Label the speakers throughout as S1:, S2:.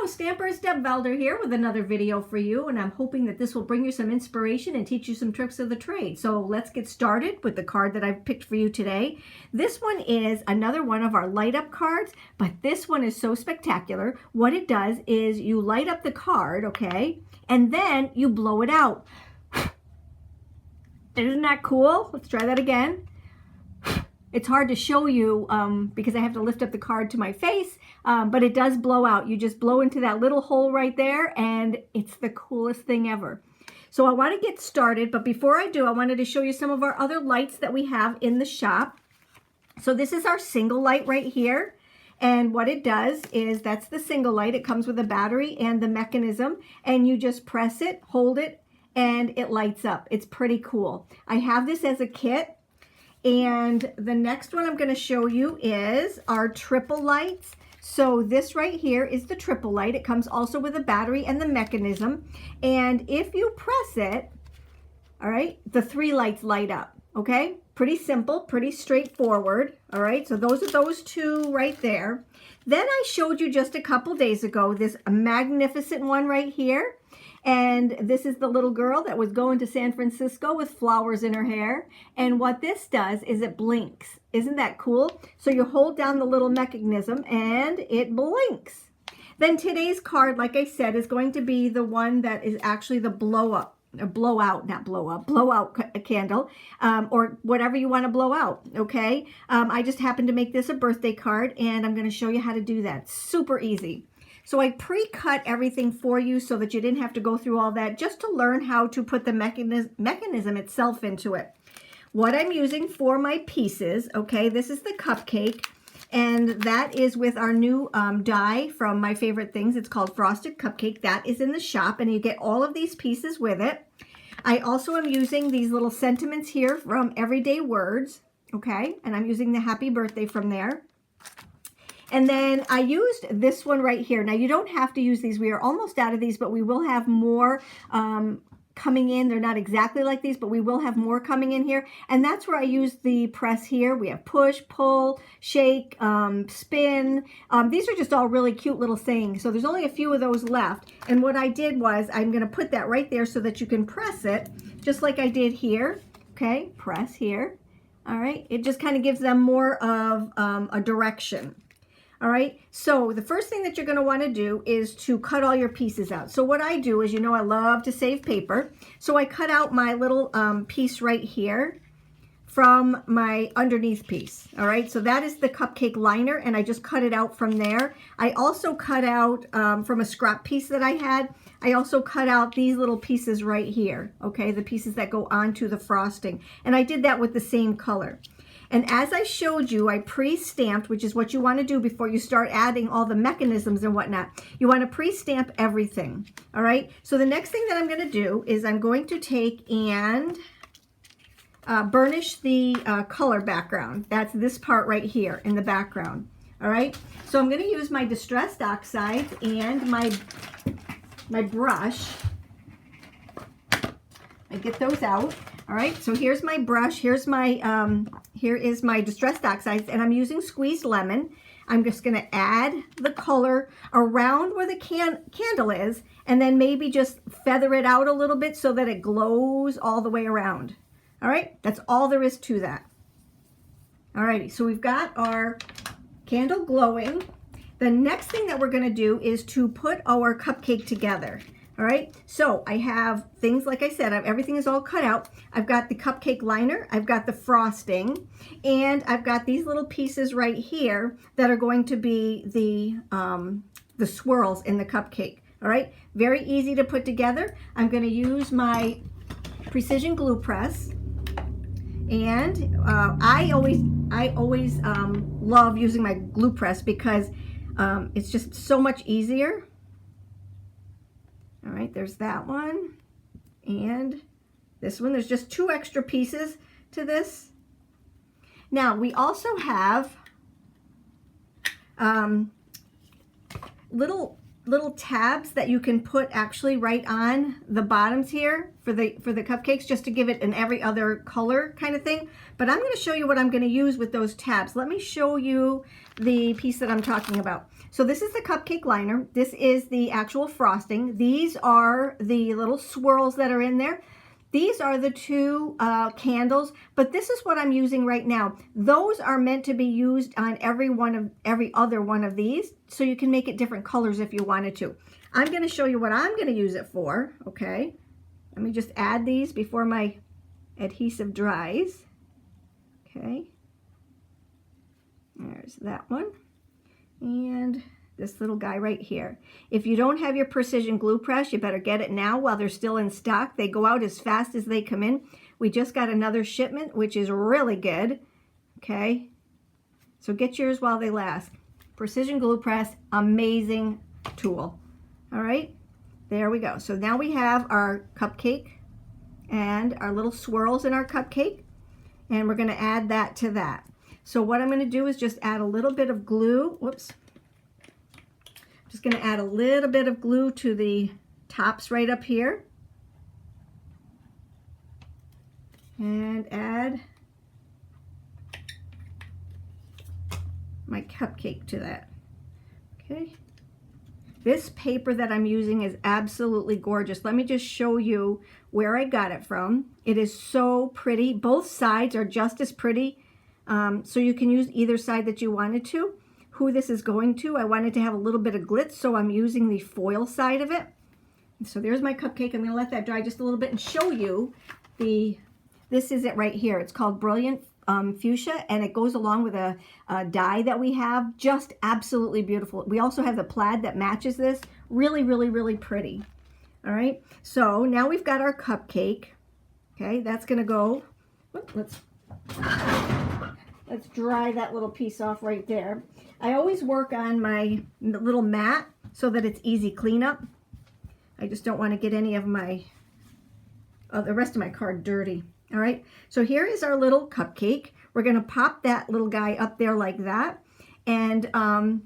S1: Stampers, Deb Valder here with another video for you, and I'm hoping that this will bring you some inspiration and teach you some tricks of the trade. So let's get started with the card that I've picked for you today. This one is another one of our light up cards, but this one is so spectacular. What it does is you light up the card, okay, and then you blow it out. Isn't that cool? Let's try that again. It's hard to show you because I have to lift up the card to my face, but it does blow out. You just blow into that little hole right there, and it's the coolest thing ever. So I want to get started, but before I do, I wanted to show you some of our other lights that we have in the shop. So this is our single light right here, and what it does is that's the single light. It comes with a battery and the mechanism, and you just press it, hold it, and it lights up. It's pretty cool. I have this as a kit. And the next one I'm going to show you is our triple lights. So this right here is the triple light. It comes also with a battery and the mechanism. And if you press it, all right, the three lights light up, okay? Pretty simple, pretty straightforward, all right? So those are those two right there. Then I showed you just a couple days ago this magnificent one right here. And this is the little girl that was going to San Francisco with flowers in her hair. And what this does is it blinks. Isn't that cool? So you hold down the little mechanism and it blinks. Then today's card, like I said, is going to be the one that is actually the blow out candle, or whatever you want to blow out, okay? I just happened to make this a birthday card, and I'm going to show you how to do that. Super easy. So I pre-cut everything for you so that you didn't have to go through all that, just to learn how to put the mechanism itself into it. What I'm using for my pieces, okay, this is the cupcake, and that is with our new die from My Favorite Things. It's called Frosted Cupcake. That is in the shop, and you get all of these pieces with it. I also am using these little sentiments here from Everyday Words, okay, and I'm using the happy birthday from there. And then I used this one right here. Now, you don't have to use these. We are almost out of these, but we will have more coming in. They're not exactly like these, but we will have more coming in here. And that's where I use the press here. We have push, pull, shake, spin. These are just all really cute little things. So there's only a few of those left. And what I did was I'm going to put that right there so that you can press it just like I did here. Okay, press here. All right, it just kind of gives them more of a direction. All right, so the first thing that you're going to want to do is to cut all your pieces out. So what I do is, you know, I love to save paper. So I cut out my little piece right here from my underneath piece. All right, so that is the cupcake liner, and I just cut it out from there. I also cut out from a scrap piece that I had. I also cut out these little pieces right here, okay, the pieces that go onto the frosting. And I did that with the same color. And as I showed you, I pre-stamped, which is what you want to do before you start adding all the mechanisms and whatnot. You want to pre-stamp everything, all right? So the next thing that I'm going to do is I'm going to take and burnish the color background. That's this part right here in the background, all right? So I'm going to use my Distressed Oxides and my brush. I get those out. All right, so here's my brush. Here's my here is my Distressed Oxides, and I'm using squeezed lemon. I'm just going to add the color around where the candle is, and then maybe just feather it out a little bit so that it glows all the way around. All right, that's all there is to that. All righty, so we've got our candle glowing. The next thing that we're going to do is to put our cupcake together. All right, so I have things, like I said, everything is all cut out. I've got the cupcake liner, I've got the frosting, and I've got these little pieces right here that are going to be the swirls in the cupcake. All right, very easy to put together. I'm going to use my precision glue press, and I always love using my glue press because it's just so much easier. All right, there's that one, and this one. There's just 2 extra pieces to this. Now we also have little tabs that you can put actually right on the bottoms here for the cupcakes, just to give it an every other color kind of thing. But I'm going to show you what I'm going to use with those tabs. Let me show you the piece that I'm talking about. So this is the cupcake liner. This is the actual frosting. These are the little swirls that are in there. These are the 2 candles, but this is what I'm using right now. Those are meant to be used on every other one of these, so you can make it different colors if you wanted to. I'm going to show you what I'm going to use it for, okay? Let me just add these before my adhesive dries. Okay. There's that one. And this little guy right here. If you don't have your precision glue press, you better get it now while they're still in stock. They go out as fast as they come in. We just got another shipment, which is really good. Okay, so get yours while they last. Precision glue press, amazing tool. All right, there we go. So now we have our cupcake and our little swirls in our cupcake, and we're going to add that to that. So what I'm going to do is just add a little bit of glue. Whoops. Just going to add a little bit of glue to the tops right up here. And add my cupcake to that. Okay. This paper that I'm using is absolutely gorgeous. Let me just show you where I got it from. It is so pretty. Both sides are just as pretty. So you can use either side that you wanted to. Who this is going to, I wanted to have a little bit of glitz, so I'm using the foil side of it. So there's my cupcake. I'm going to let that dry just a little bit and show you this is it right here. It's called Brilliant Fuchsia, and it goes along with a die that we have. Just absolutely beautiful. We also have the plaid that matches this. Really, really, really pretty. All right, so now we've got our cupcake. Okay, that's going to go, let's dry that little piece off right there. I always work on my little mat so that it's easy cleanup. I just don't want to get any of my, the rest of my card dirty. All right, so here is our little cupcake. We're going to pop that little guy up there like that. And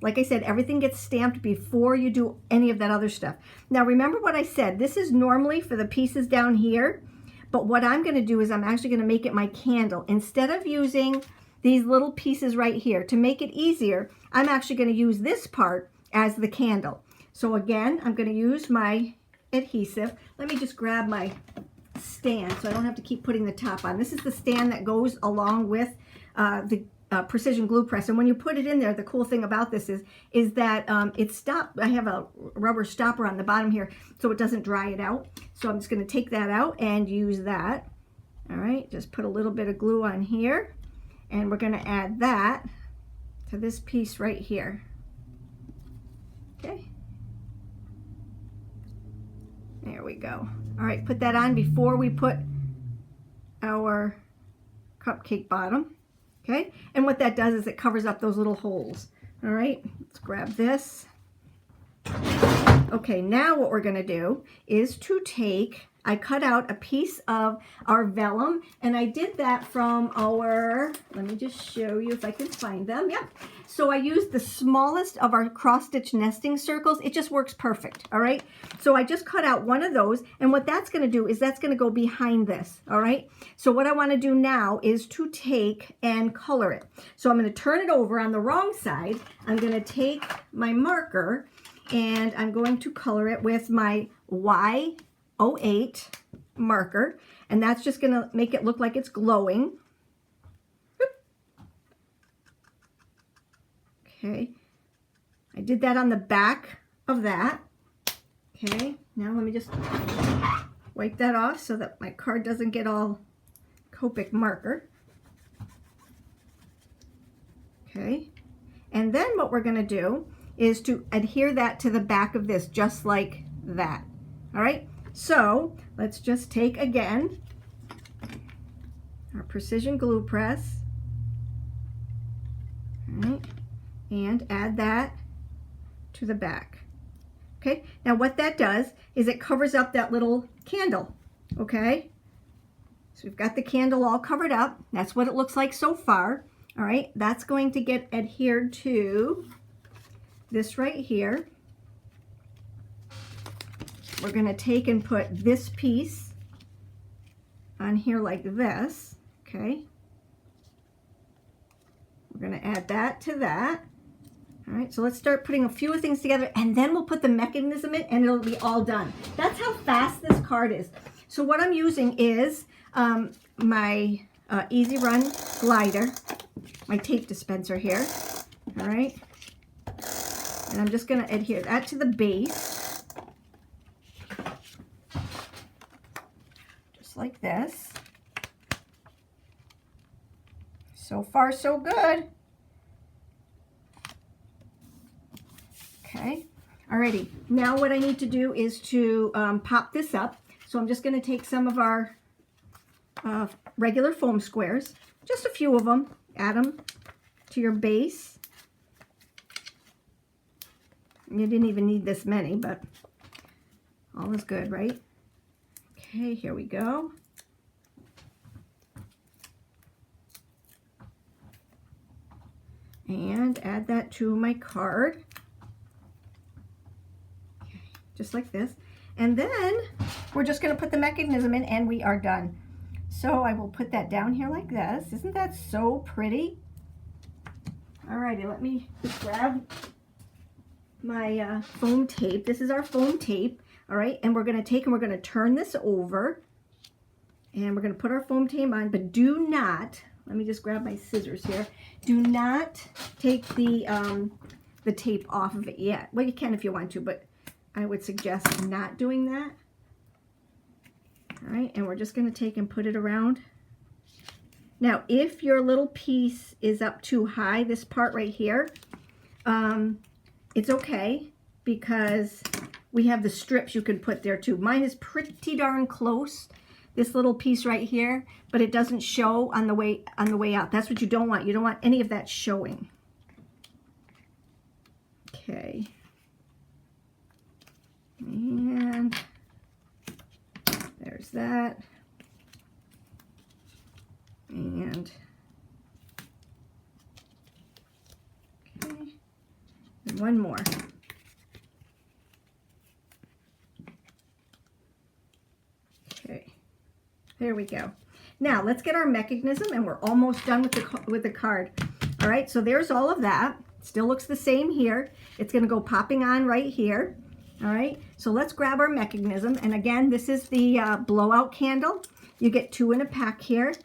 S1: like I said, everything gets stamped before you do any of that other stuff. Now remember what I said. This is normally for the pieces down here. But what I'm going to do is I'm actually going to make it my candle. Instead of using these little pieces right here, to make it easier, I'm actually going to use this part as the candle. So again, I'm going to use my adhesive. Let me just grab my stand so I don't have to keep putting the top on. This is the stand that goes along with the precision glue press. And when you put it in there, the cool thing about this is that it's stopped. I have a rubber stopper on the bottom here so it doesn't dry it out. So I'm just going to take that out and use that. All right, just put a little bit of glue on here. And we're going to add that to this piece right here. Okay. There we go. All right, put that on before we put our cupcake bottom. Okay, and what that does is it covers up those little holes. All right, let's grab this. Okay, now what we're going to do is to take, I cut out a piece of our vellum, and I did that from our, let me just show you if I can find them. Yep. So I used the smallest of our cross-stitch nesting circles. It just works perfect, all right? So I just cut out one of those, and what that's going to do is that's going to go behind this, all right? So what I want to do now is to take and color it. So I'm going to turn it over on the wrong side. I'm going to take my marker, and I'm going to color it with my Y08 marker, and that's just going to make it look like it's glowing. Okay, I did that on the back of that. Okay, now let me just wipe that off so that my card doesn't get all Copic marker. Okay, and then what we're going to do is to adhere that to the back of this, just like that. All right, so let's just take again our precision glue press, all right, and add that to the back. Okay, now what that does is it covers up that little candle. Okay, so we've got the candle all covered up. That's what it looks like so far. All right, that's going to get adhered to this right here. We're going to take and put this piece on here like this. Okay, we're going to add that to that. All right, so let's start putting a few things together, and then we'll put the mechanism in, and it'll be all done. That's how fast this card is. So what I'm using is my Easy Run glider, my tape dispenser here. All right, and I'm just going to adhere that to the base, just like this. So far, so good. Okay, alrighty. Now what I need to do is to pop this up. So I'm just going to take some of our regular foam squares, just a few of them, add them to your base. You didn't even need this many, but all is good, right? Okay, here we go. And add that to my card. Just like this, and then we're just going to put the mechanism in, and we are done. So I will put that down here like this. Isn't that so pretty? Alrighty, let me grab my foam tape. This is our foam tape. All right, and we're going to take and we're going to turn this over, and we're going to put our foam tape on, but do not, let me just grab my scissors here, do not take the tape off of it yet. Well, you can if you want to, but I would suggest not doing that. All right, and we're just going to take and put it around. Now, if your little piece is up too high, this part right here, it's okay because we have the strips you can put there too. Mine is pretty darn close, this little piece right here, but it doesn't show on the way out. That's what you don't want. You don't want any of that showing. Okay. And there's that. And okay. And one more. Okay. There we go. Now let's get our mechanism, and we're almost done with the card. All right, so there's all of that. Still looks the same here. It's going to go popping on right here. All right, so let's grab our mechanism. And again, this is the blowout candle. You get 2 in a pack here.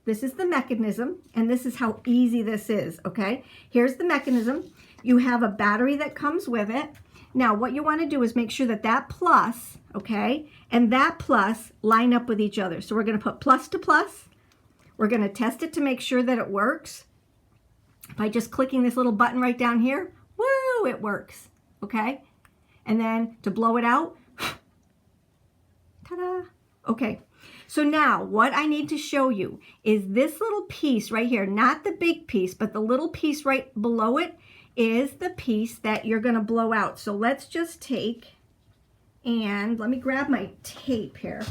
S1: This is the mechanism, and this is how easy this is, okay? Here's the mechanism. You have a battery that comes with it. Now, what you want to do is make sure that that plus, okay, and that plus line up with each other. So we're going to put plus to plus. We're going to test it to make sure that it works by just clicking this little button right down here. Woo, it works, okay? And then to blow it out, ta-da. Okay, so now what I need to show you is this little piece right here, not the big piece, but the little piece right below it is the piece that you're going to blow out. So let's just take, and let me grab my tape here.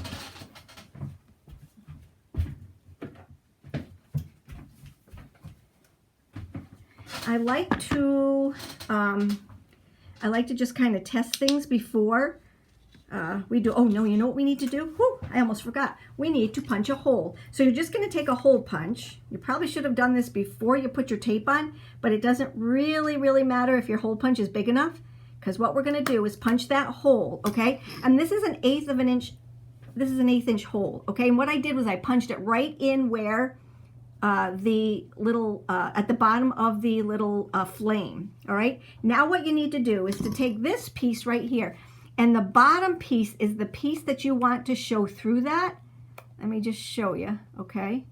S1: I like to just kind of test things before we do. Oh no, you know what we need to do? Whew, I almost forgot. We need to punch a hole. So you're just going to take a hole punch. You probably should have done this before you put your tape on, but it doesn't really matter if your hole punch is big enough, because what we're going to do is punch that hole, okay? And this is 1/8 of an inch this is an 1/8 inch hole, okay? And what I did was I punched it right in where the little, at the bottom of the little flame, all right? Now what you need to do is to take this piece right here, and the bottom piece is the piece that you want to show through that. Let me just show you, okay?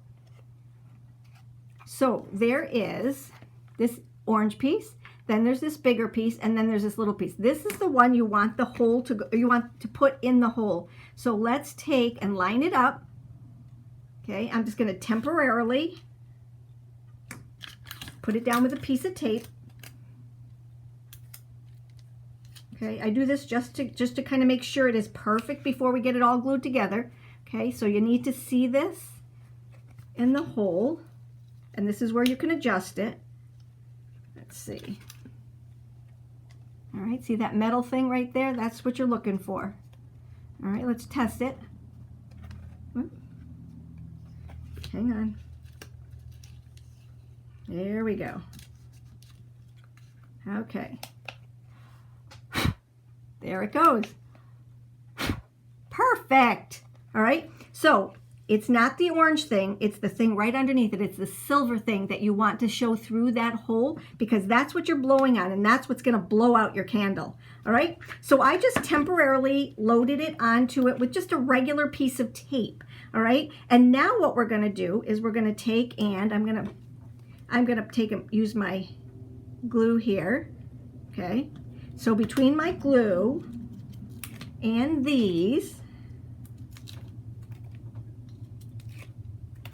S1: So there is this orange piece, then there's this bigger piece, and then there's this little piece. This is the one you want the hole to go, you want to put in the hole. So let's take and line it up. Okay, I'm just going to temporarily put it down with a piece of tape. Okay, I do this just to kind of make sure it is perfect before we get it all glued together. Okay, so you need to see this in the hole, and this is where you can adjust it. Let's see. All right, see that metal thing right there? That's what you're looking for. All right, let's test it. Hang on. There we go. Okay. There it goes. Perfect. All right. So it's not the orange thing. It's the thing right underneath it. It's the silver thing that you want to show through that hole, because that's what you're blowing on, and that's what's going to blow out your candle. All right. So I just temporarily loaded it onto it with just a regular piece of tape. All right. And now what we're going to do is we're going to take, and I'm going to take and use my glue here. Okay. So between my glue and these,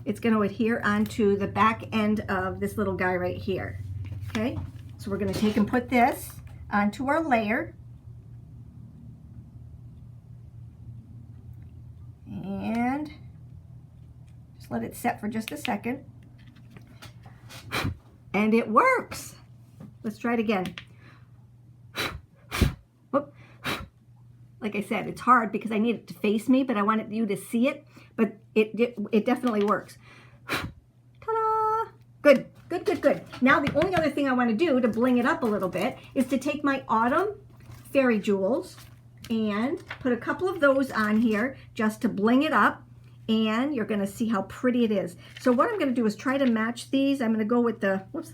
S1: it's going to adhere onto the back end of this little guy right here. Okay. So we're going to take and put this onto our layer. And just let it set for just a second. And it works. Let's try it again. Whoop. Like I said, it's hard because I need it to face me, but I wanted you to see it. But it definitely works. Ta-da! Good, good, good, good. Now the only other thing I want to do to bling it up a little bit is to take my autumn fairy jewels and put a couple of those on here just to bling it up. And you're going to see how pretty it is. So what I'm going to do is try to match these. I'm going to go with the, whoops,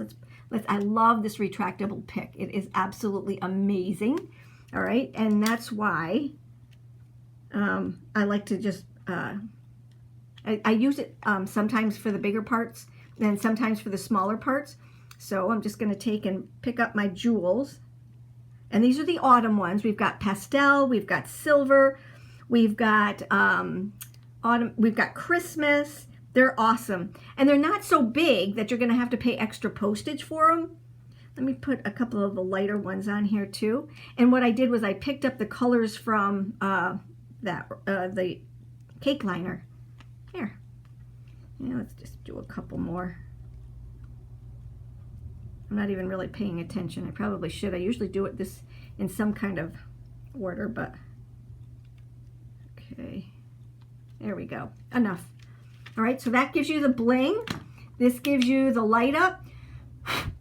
S1: I love this retractable pick. It is absolutely amazing. All right, and that's why I like to just, I use it sometimes for the bigger parts and sometimes for the smaller parts. So I'm just going to take and pick up my jewels. And these are the autumn ones. We've got pastel, we've got silver, we've got autumn, we've got Christmas. They're awesome. And they're not so big that you're going to have to pay extra postage for them. Let me put a couple of the lighter ones on here too. And what I did was I picked up the colors from the cake liner. Here. Yeah, let's just do a couple more. I'm not even really paying attention. I probably should. I usually do it this in some kind of order, but okay. There we go. Enough. All right, so that gives you the bling. This gives you the light up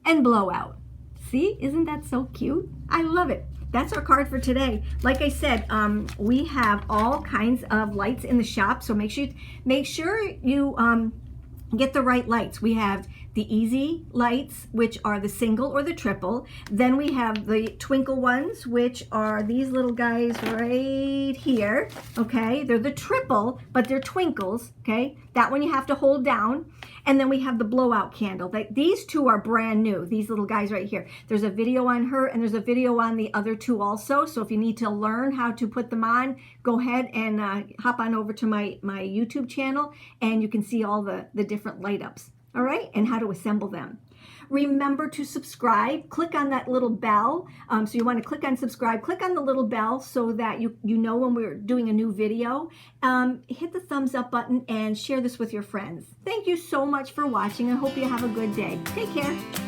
S1: and blowout. See, isn't that so cute? I love it. That's our card for today. Like I said, we have all kinds of lights in the shop, so make sure you get the right lights. We have the easy lights, which are the single or the triple. Then we have the twinkle ones, which are these little guys right here. Okay, they're the triple, but they're twinkles. Okay, that one you have to hold down. And then we have the blowout candle. These two are brand new, these little guys right here. There's a video on her and there's a video on the other two also. So if you need to learn how to put them on, go ahead and hop on over to my YouTube channel and you can see all the different light ups, all right, and how to assemble them. Remember to subscribe. Click on that little bell. So you want to click on subscribe. Click on the little bell so that you know when we're doing a new video. Hit the thumbs up button and share this with your friends. Thank you so much for watching. I hope you have a good day. Take care.